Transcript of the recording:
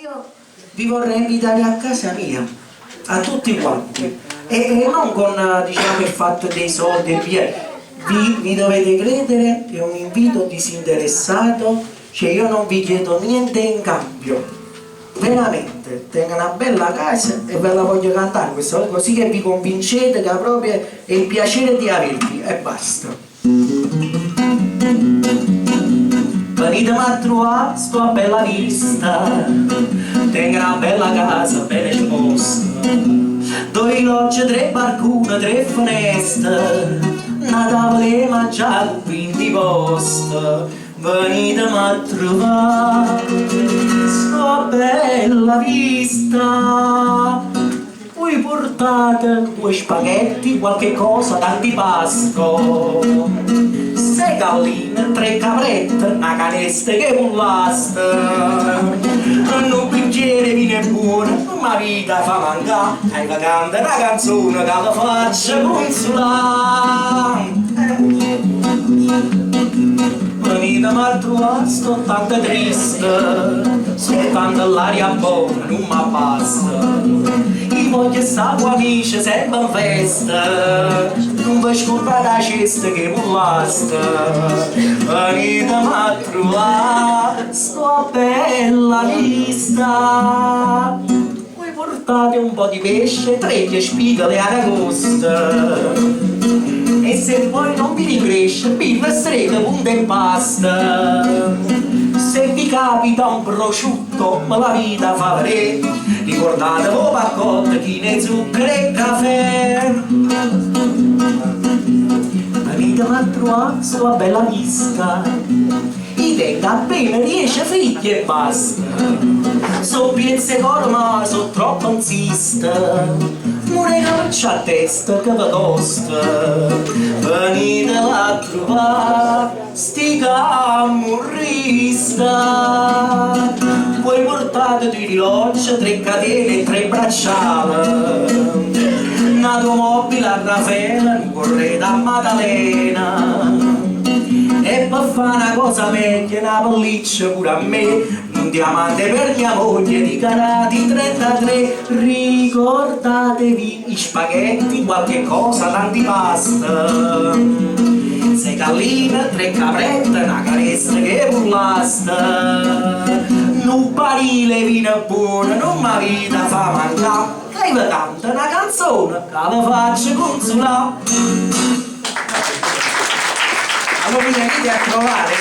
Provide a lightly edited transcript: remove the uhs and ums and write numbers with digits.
io vi vorrei invitare a casa mia, a tutti quanti, e non con diciamo il fatto dei soldi e via. Vi dovete credere, è un invito disinteressato, cioè io non vi chiedo niente in cambio, veramente. Tengo una bella casa e ve la voglio cantare questa volta, così che vi convincete che proprio è il piacere di avervi, e basta. Venitemi a trovare, sto a Bella Vista, tengo una bella casa ben esposta, due logge, 3 balconi, 3 finestre, una tavola e mangiare 20 posti. Venitemi a trovare, sto a Bella Vista. Voi portate 2 spaghetti, qualche cosa d'antipasto, 6 galline, 3 caprette, una canesta che pullasta, un bicchiere vino e buono, una vita fa mancare, e la canta una canzone che la faccia consolare. Venitemi a trovare, sto tanto triste, soltanto l'aria buona non mi basta. Io voglio stare con amici sempre in festa, non vi scordate la cesta che pullasta. Venitemi a trovare, sto a Bella Vista. Voi portate un po' di pesce, 3 spigole e aragosta, e se poi non vi ricresce, birra, strega, punta e pasta. Se vi capita un prosciutto, ma la vita fa vedere, ricordate lo paccotto, chine, zucchero e caffè. Venitemi a trovare, sto a Bella Vista, i tengo appena 10 figli e basta. So piezze coro ma so troppo insista, non è una faccia a testa che vi costa. Venite a trovare, sti camorrista. Voi portate 2 rilocci, 3 catene e 3 bracciali, un'automobile a Raffaele, un corredo a Maddalena, e per fare una cosa meglio, una pelliccia pure a me, un diamante per mia moglie di carati 33. Ricordatevi i spaghetti, qualche cosa d'antipasta, 6 galline, 3 caprette, una canesta che pullasta, un barile vino buono, non mi vita fa mancare, che vi canta una canzone che vi faccio consolare. Allora mi venite a trovare?